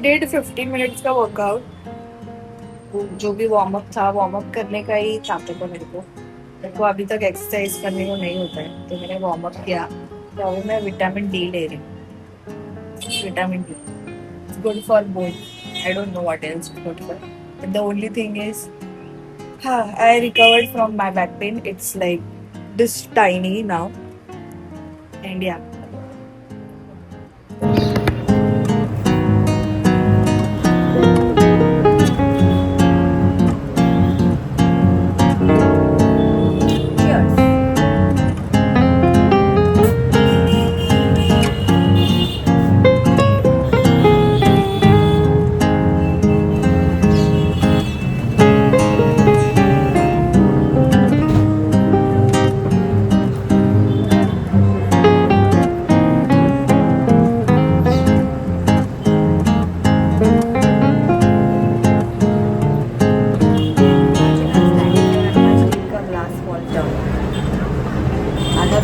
Did 15 minutes का workout. जो भी वार्म अप था, वार्म अप करने का ही चाहते थे मेरे को अभी तक एक्सरसाइज करने को नहीं होता है, तो मैंने वार्म अप किया। तो अभी मैं विटामिन डी ले रही हूँ। Vitamin D it's good for both. I don't know what else good for, but the only thing is हाँ, I recovered from my back pain. It's like this tiny now and yeah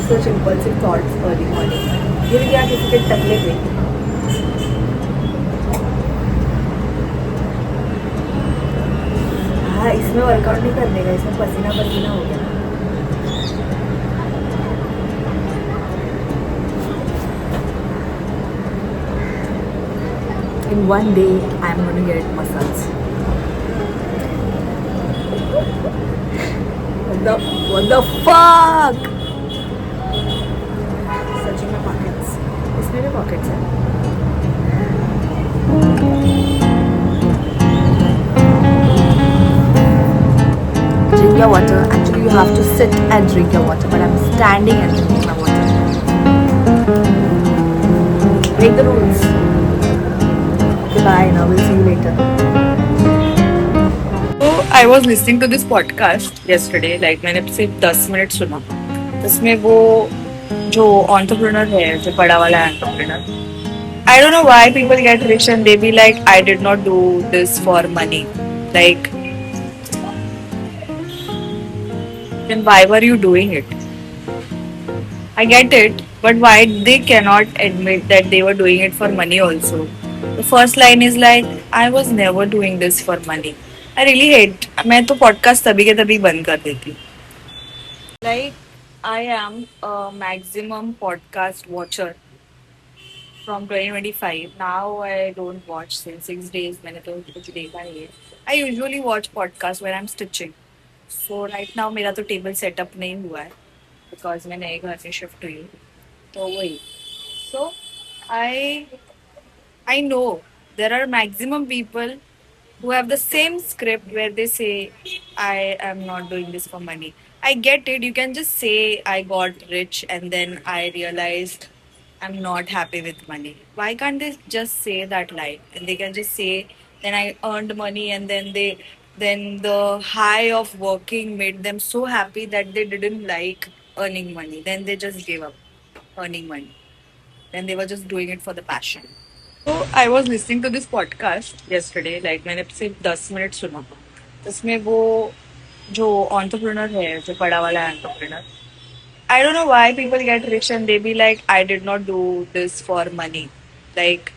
such impulsive thoughts early morning. गिर गया किसी के टकले पे। हाँ, इसमें workout नहीं करने का, इसमें पसीना पसीना हो गया। In one day, I'm going to get massage. What the fuck? Searching my pockets. इसमें भी pockets है। Drink your water. Actually, you have to sit and drink your water, but I'm standing and drinking my water. Break the rules. Okay, bye. Now we'll see you later. So I was listening to this podcast yesterday. Like मैंने सिर्फ 10 minute सुना। उसमें वो जो entrepreneur है, जो बड़ा वाला entrepreneur, I don't know why people get rich and they be like, I did not do this for money. Like, then why were you doing it? I get it, but why they cannot admit that they were doing it for money also? The first line is like, I was never doing this for money. I really hate. मैं तो podcast तभी के तभी बंद कर देती। Like, I am a maximum podcast watcher from 2025. Now I don't watch since 6 days. मैंने तो कुछ देखा नहीं है. I usually watch podcast when I'm stitching. So right now मेरा तो table setup नहीं हुआ है because मैं नए घर में शिफ्ट हुई हूँ. तो वही. So I know there are maximum people who have the same script where they say, I am not doing this for money. I get it. You can just say, I got rich and then I realized I'm not happy with money. Why can't they just say that line? And they can just say, then I earned money and then the high of working made them so happy that they didn't like earning money. Then they just gave up earning money. Then they were just doing it for the passion. तो I was listening to this podcast yesterday. Like मैंने सिर्फ 10 minute सुना। उसमें वो जो entrepreneur है, जो बड़ा वाला entrepreneur, I don't know why people get rich and they be like, I did not do this for money. Like,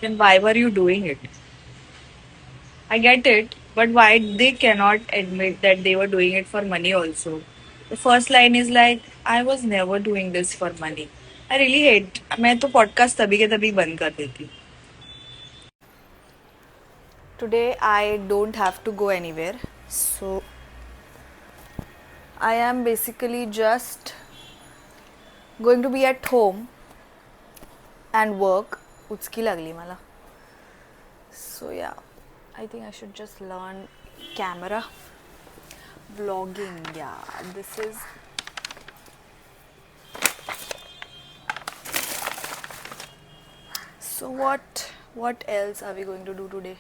then why were you doing it? I get it, but why they cannot admit that they were doing it for money also? The first line is like, I was never doing this for money. I really hate. मैं तो podcast तभी के तभी बंद कर देती। Today I don't have to go anywhere, so I am basically just going to be at home and work. उचकी लागली मला. So yeah, I think I should just learn camera vlogging. Yeah, this is so what else are we going to do today?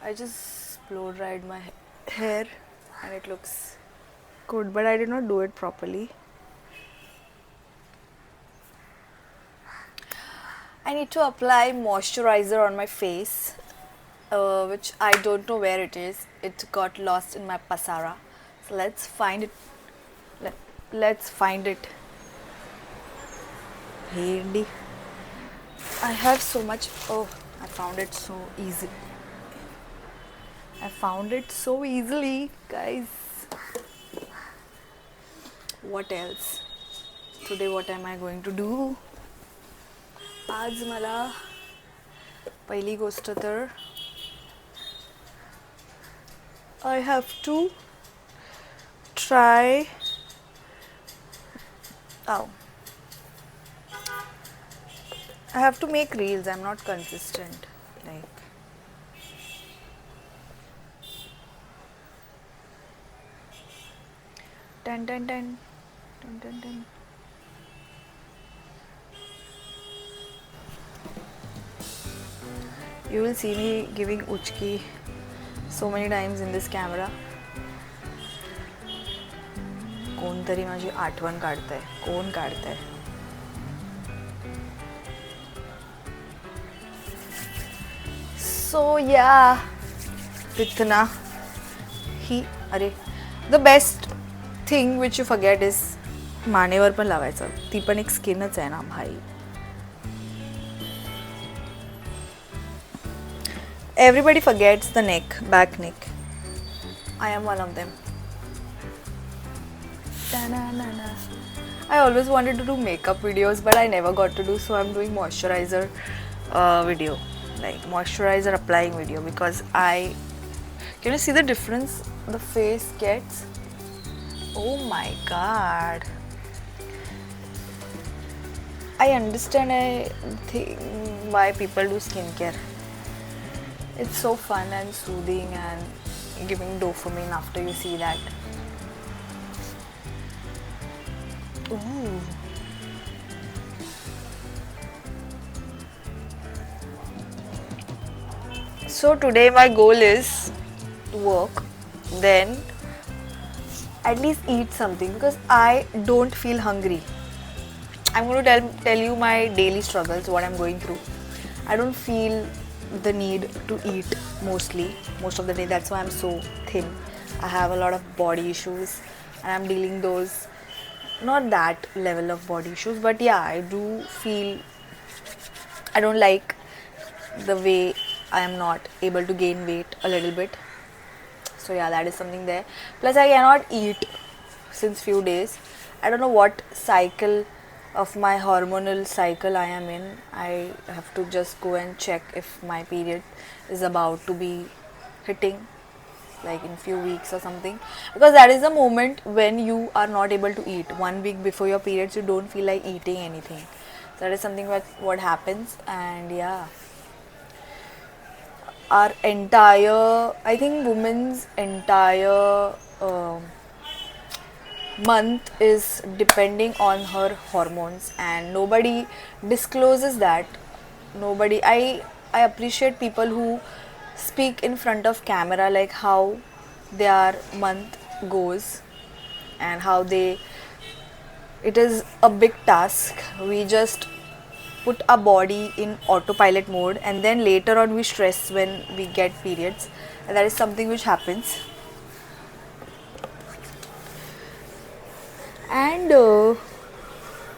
I just blow dried my hair and it looks good, but I did not do it properly. I need to apply moisturizer on my face, which I don't know where it is. It got lost in my pasara. So let's find it. Let's find it. Handy. I have so much. Oh, I found it so easy. I found it so easily, guys. What else? Today, what am I going to do? आज मला पहिली गोष्ट तर I have to try. Oh, I have to make reels. I'm not consistent. Like, ten, ten, ten, ten, ten, ten. You will see me giving uchki so many times in this camera. कोणतरी माझी आठवण काढतंय. कोण काढतंय? So yeah, इतना ही अरे the best thing which you forget is मानेवर पण लावायचं. ती पण एक स्किनच आहे ना भाई. Everybody forgets the neck, back neck. I am one of them. Da-na-na-na. I always wanted to do makeup videos, but I never got to do, so I'm doing moisturizer video, like moisturizer applying video, because can you see the difference the face gets? Oh my god. I understand why people do skincare. It's so fun and soothing and giving dopamine after you see that. Ooh. So today my goal is to work, then at least eat something, because I don't feel hungry. I'm going to tell you my daily struggles, what I'm going through. I don't feel the need to eat most of the day. That's why I'm so thin. I have a lot of body issues and I'm dealing those, not that level of body issues, but yeah, I do feel I don't like the way I am not able to gain weight a little bit. So yeah, that is something there. Plus I cannot eat since few days. I don't know what cycle of my hormonal cycle I am in. I have to just go and check if my period is about to be hitting, like in few weeks or something, because that is the moment when you are not able to eat. 1 week before your periods you don't feel like eating anything. That is something what happens. And yeah, our entire, I think women's entire month is depending on her hormones, and nobody discloses that. Nobody, I appreciate people who speak in front of camera, like how their month goes and how it is a big task. We just put our body in autopilot mode, and then later on we stress when we get periods, and that is something which happens. And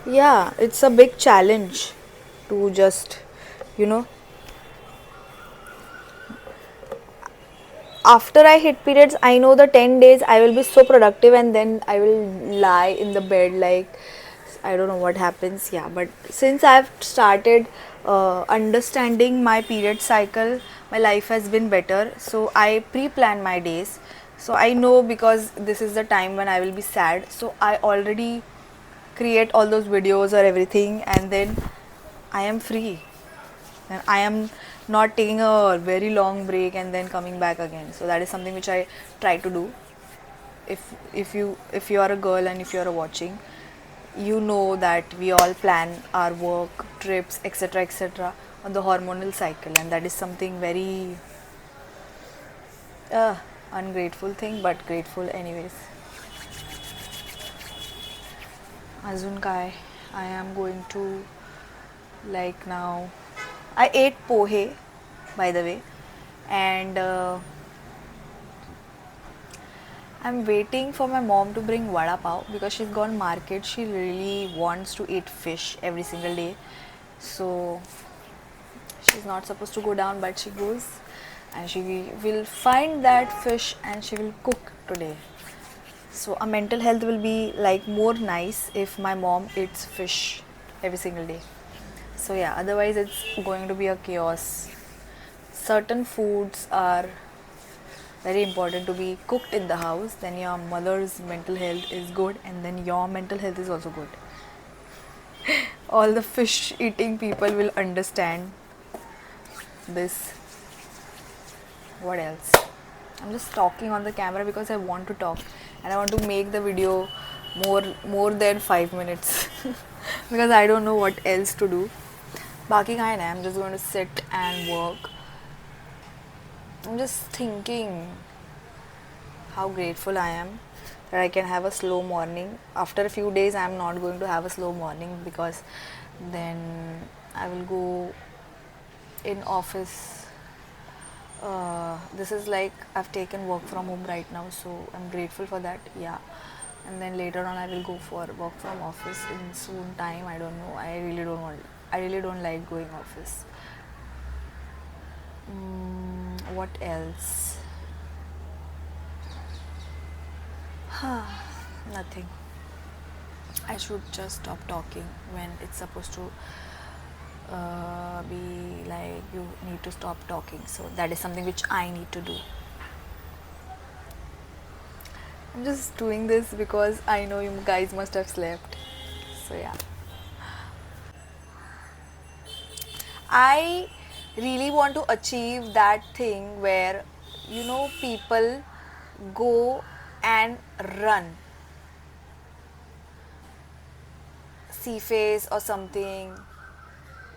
yeah, it's a big challenge to just, after I hit periods, I know the 10 days I will be so productive, and then I will lie in the bed like I don't know what happens. Yeah, but since I've started understanding my period cycle, my life has been better. So I pre-plan my days. So I know, because this is the time when I will be sad. So I already create all those videos or everything, and then I am free. And I am not taking a very long break and then coming back again. So that is something which I try to do. If you are a girl and if you are watching, you know that we all plan our work, trips, etc. on the hormonal cycle, and that is something very ungrateful thing, but grateful anyways. Azun kai, I am going to, like, now I ate pohe, by the way, and I'm waiting for my mom to bring vada pav, because she's gone market. She really wants to eat fish every single day. So She's not supposed to go down, but she goes, and she will find that fish and she will cook today. So a mental health will be like more nice if my mom eats fish every single day. So yeah, otherwise it's going to be a chaos. Certain foods are very important to be cooked in the house, then your mother's mental health is good, and then your mental health is also good. All the fish eating people will understand this. What else? I'm just talking on the camera because I want to talk, and I want to make the video more than 5 minutes because I don't know what else to do. Baki kai nahi, I'm just going to sit and work. I'm just thinking how grateful I am that I can have a slow morning. After a few days, I'm not going to have a slow morning because then I will go in office. This is like I've taken work from home right now, so I'm grateful for that. Yeah, and then later on I will go for work from office in soon time. I don't know. I really don't want. I really don't like going office. What else? Nothing. I should just stop talking when it's supposed to be like you need to stop talking. So that is something which I need to do. I'm just doing this because I know you guys must have slept. So yeah. I really want to achieve that thing where people go and run face or something.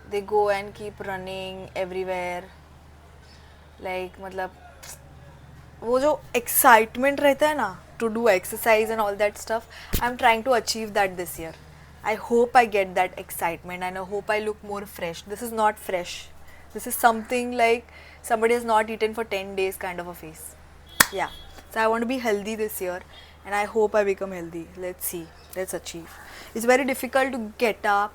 They go and keep running everywhere. Like मतलब वो जो excitement रहता है ना to do exercise and all that stuff, I'm trying to achieve that this year. I hope I get that excitement and I hope I look more fresh. This is not fresh. This is something like somebody has not eaten for 10 days kind of a face. Yeah. So I want to be healthy this year and I hope I become healthy. Let's see. Let's achieve. It's very difficult to get up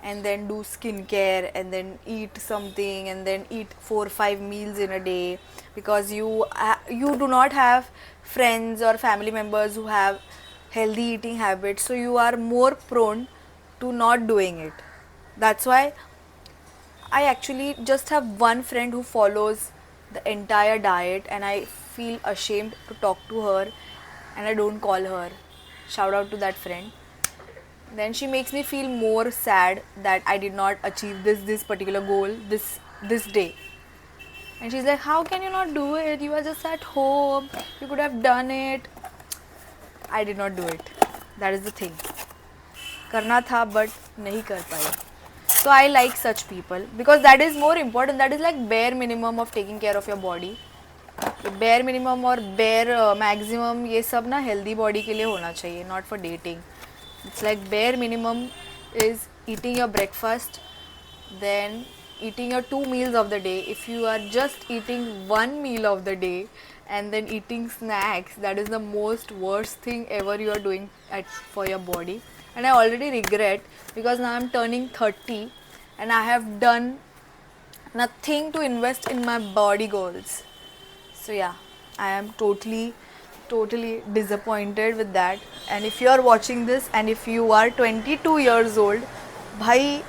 and then do skincare and then eat something and then eat 4 or 5 meals in a day because you do not have friends or family members who have healthy eating habits, so you are more prone to not doing it. That's why I actually just have one friend who follows the entire diet and I feel ashamed to talk to her and I don't call her. Shout out to that friend. Then she makes me feel more sad that I did not achieve this particular goal this day. And she's like, how can you not do it? You are just at home. You could have done it. I did not do it. That is the thing. करना था but नहीं कर पाई. So I like such people because that is more important. That is like bare minimum of taking care of your body. bare minimum और bare maximum ये सब ना healthy body के लिए होना चाहिए, not for dating. It's like bare minimum is eating your breakfast, then eating your 2 meals of the day. If you are just eating 1 meal of the day and then eating snacks, that is the most worst thing ever you are doing for your body. And I already regret because now I'm turning 30 and I have done nothing to invest in my body goals. So yeah, I am totally disappointed with that. And if you are watching this and if you are 22 years old, bhai,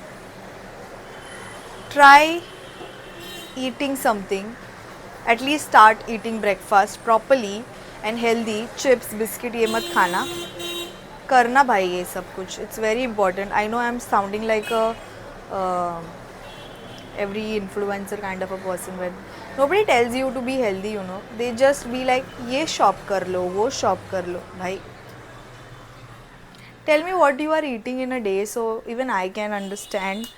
try eating something. At least start eating breakfast properly and healthy. Chips, biscuit ये मत खाना. करना भाई ये सब कुछ. It's very important. I know I'm sounding like a every influencer kind of a person when nobody tells you to be healthy, they just be like ये shop कर लो, वो shop कर लो. भाई, tell me what you are eating in a day so even I can understand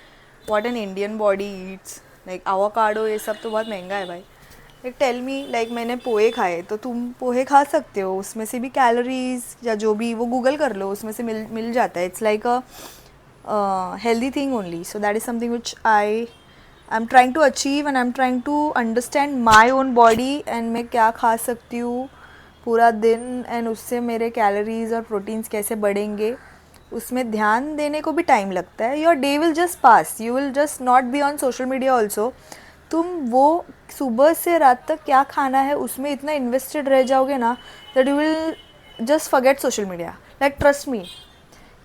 what an Indian body eats. Like avocado ये सब तो बहुत महंगा है भाई. Like tell me, like मैंने पोहे खाए तो तुम पोहे खा सकते हो, उसमें से भी कैलोरीज या जो भी वो गूगल कर लो, उसमें से मिल जाता है. It's like a healthy thing only. So that is something which I am trying to achieve and I am trying to understand my own body and मैं क्या खा सकती हूँ पूरा दिन एंड उससे मेरे कैलोरीज और प्रोटीन्स कैसे बढ़ेंगे. उसमें ध्यान देने को भी टाइम लगता है. Your day will just pass, you will just not be on social media also. तुम वो सुबह से रात तक क्या खाना है उसमें इतना इन्वेस्टेड रह जाओगे ना, that you will just forget social media. Like, trust me,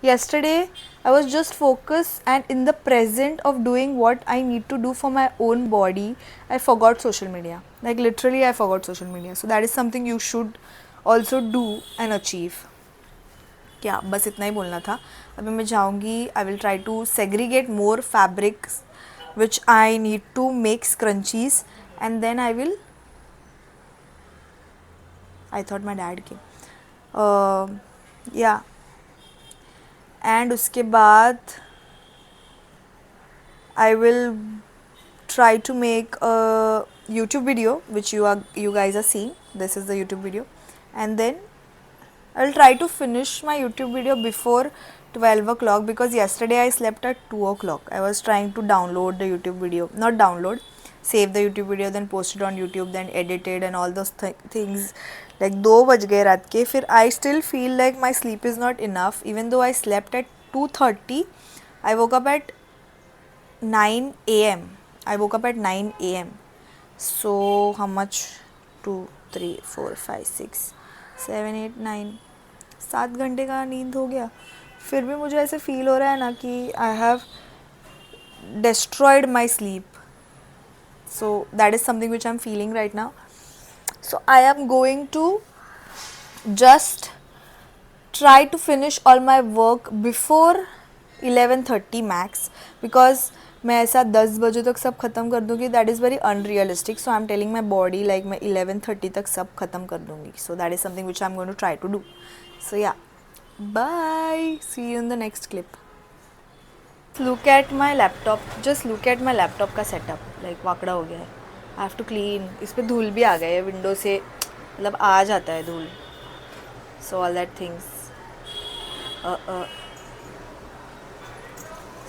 yesterday I was just focused and in the present of doing what I need to do for my own body. I forgot social media, like literally I forgot social media. So that is something you should also do and achieve. क्या बस इतना ही बोलना था. अभी मैं जाऊँगी, I will try to segregate more fabrics which I need to make scrunchies and then I will. I thought my dad के या एंड उसके बाद I will try to make a YouTube video which you guys are seeing. This is the YouTube video, and then I will try to finish my YouTube video before 12 o'clock because yesterday I slept at 2 o'clock. I was trying to download the YouTube video, not download, save the YouTube video, then post it on YouTube, then edit it and all those things. Like 2 बज गए रात के. फिर I still feel like my sleep is not enough even though I slept at 2:30. I woke up at 9 a.m. I woke up at 9 a.m. So how much? 2, 3, 4, 5, 6, 7, 8, 9, 7 घंटे का नींद हो गया. फिर भी मुझे ऐसे फील हो रहा है ना कि I have destroyed my sleep. So that is something which I'm feeling right now. So I am going to just try to finish all my work before 11:30 max because मैं ऐसा 10 बजे तक सब ख़त्म कर दूँगी. That is very unrealistic. So I am telling my body like मैं 11:30 तक सब ख़त्म कर दूँगी. So that is something which I am going to try to do. So yeah, bye, see you in the next clip. Look at my laptop, just look at my laptop का setup. Like वाकड़ा हो गया है. I have to clean. इस पर धूल भी आ गया है विंडो से, मतलब आ जाता है धूल. So all that things.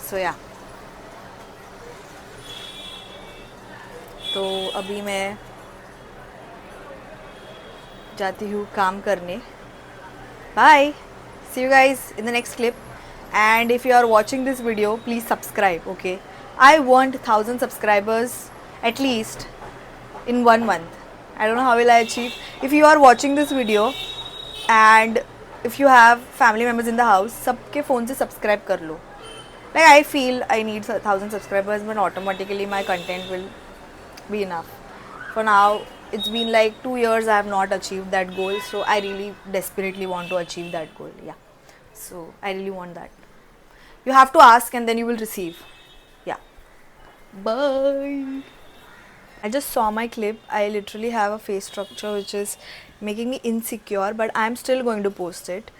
So yeah, तो अभी मैं जाती हूँ काम करने. Bye, see you guys in the next clip. And if you are watching this video please subscribe. Okay, I want 1000 subscribers at least in 1 month. I don't know how will I achieve. If you are watching this video and if you have family members in the house, सबके phone से subscribe कर लो. Like I feel I need 1000 subscribers, but automatically my content will be enough. For now, it's been like 2 years I have not achieved that goal, so I really desperately want to achieve that goal. Yeah, so I really want that. You have to ask and then you will receive. Yeah, bye. I just saw my clip. I literally have a face structure which is making me insecure, but I'm still going to post it.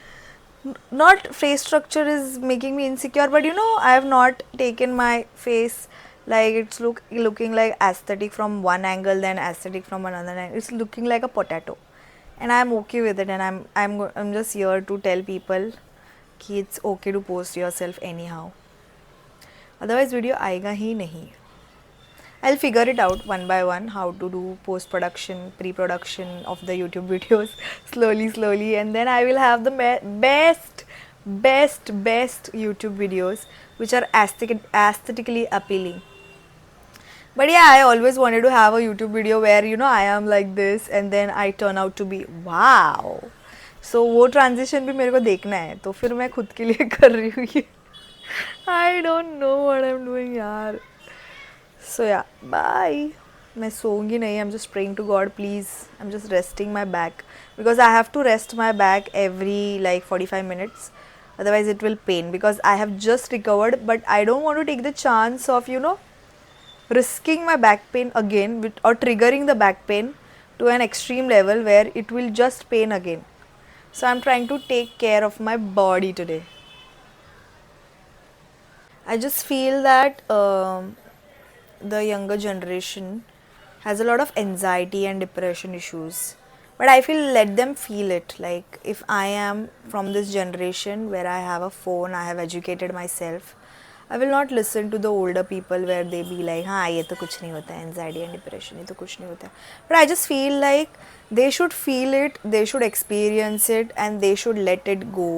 Not face structure is making me insecure, but you know, I have not taken my face like it's looking like aesthetic from one angle, then aesthetic from another angle. It's looking like a potato, and I'm okay with it. And I'm just here to tell people कि it's okay to post yourself anyhow. Otherwise, video आएगा ही नहीं. I'll figure it out one by one how to do post-production, pre-production of the YouTube videos slowly, and then I will have the best YouTube videos which are aesthetically appealing. But yeah, I always wanted to have a YouTube video where you know I am like this and then I turn out to be wow. So वो transition भी मेरे को देखना है, तो फिर मैं खुद के लिए कर रही हूँ ये. I don't know what I'm doing यार. So yeah, bye. मैं सोऊंगी नहीं. I'm just praying to God, please. I'm just resting my back because I have to rest my back every like 45 minutes. Otherwise it will pain because I have just recovered, but I don't want to take the chance of, you know, risking my back pain again or triggering the back pain to an extreme level where it will just pain again. So I'm trying to take care of my body today. I just feel that the younger generation has a lot of anxiety and depression issues, but I feel let them feel it. Like if I am from this generation where I have a phone, I have educated myself, I will not listen to the older people where they be like हाँ ये तो कुछ नहीं होता है, anxiety and depression ये तो कुछ नहीं होता है. But I just feel like they should feel it, they should experience it, and they should let it go.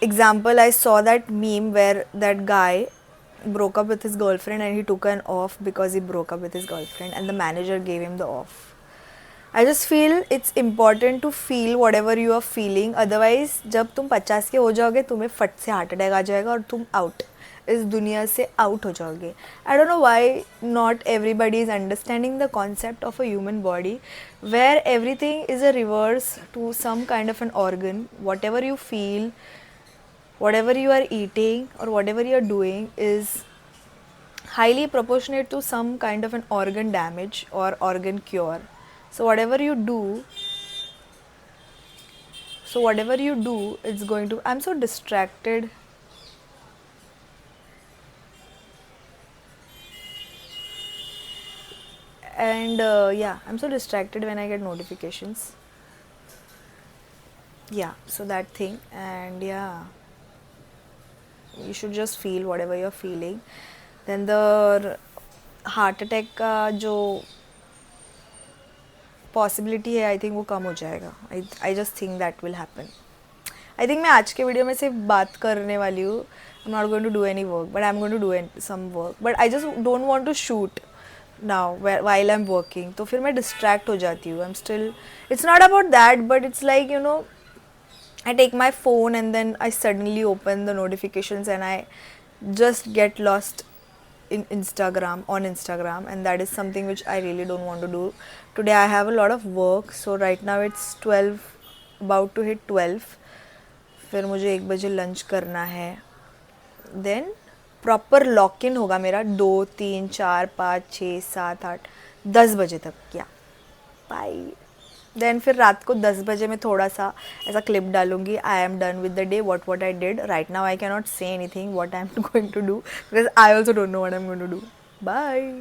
example, I saw that meme where that guy broke up with his girlfriend and he took an off because he broke up with his girlfriend and the manager gave him the off. I just feel it's important to feel whatever you are feeling. Otherwise, जब तुम 50 के हो जाओगे तुम्हें फट से heart attack आ जाएगा और तुम आउट, इस दुनिया से आउट हो जाओगे. I don't know why not everybody is understanding the concept of a human body where everything is a reverse to some kind of an organ. Whatever you feel, whatever you are eating or whatever you are doing is highly proportionate to some kind of an organ damage or organ cure. So whatever you do, it's going to. I'm so distracted. And yeah, I'm so distracted when I get notifications. Yeah, so that thing. And yeah, you should just feel whatever you're feeling. Then the heart attack का जो possibility है I think वो कम हो जाएगा. I just think that will happen. I think मैं आज के video में सिर्फ बात करने वाली हूँ. I am not going to do any work but I am going to do some work but I just don't want to shoot now while I am working. तो फिर मैं डिस्ट्रैक्ट हो जाती हूँ. I am still, it's not about that but it's like you know I take my phone and then I suddenly open the notifications and I just get lost in Instagram, on Instagram, and that is something which I really don't want to do. Today I have a lot of work, so right now it's 12, about to hit 12. फिर मुझे 1 बजे lunch करना है. Then proper lock in होगा मेरा 2, 3, 4, 5, 6, 7, 8, 10 बजे तक. क्या बाय. देन फिर रात को 10 बजे मैं थोड़ा सा ऐसा क्लिप डालूंगी. I am done with the day, what I did. Right now I can not say anything what I am going to do because I also don't know what I am going to do. Bye.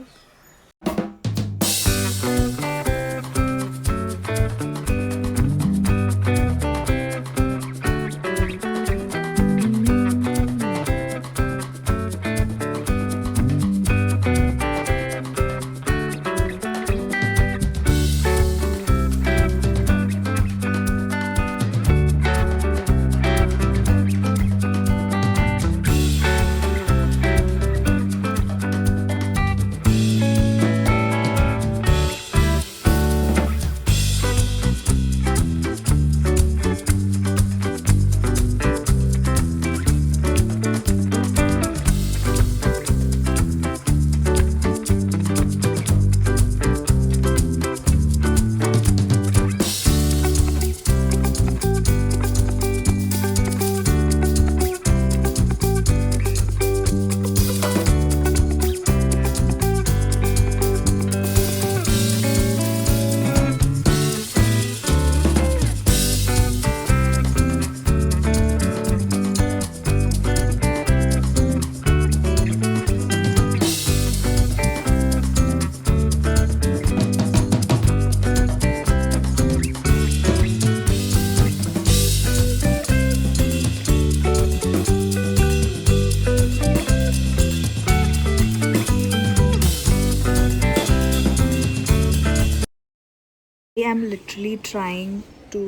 I'm literally trying to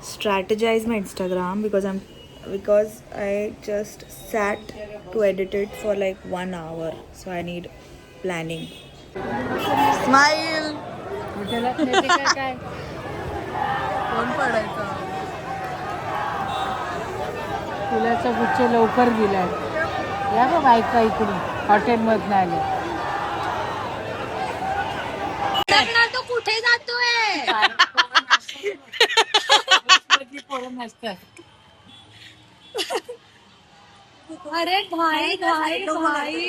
strategize my Instagram because I just sat to edit it for like 1 hour, so I need planning. Smile. कोण पडायचा. फुलाचा गुच्छ लवकर दिलाय. या बघ बायका इकडून हॉटेलमधनं आले. तो कुठे जातोय. अरे भाई भाई भाई.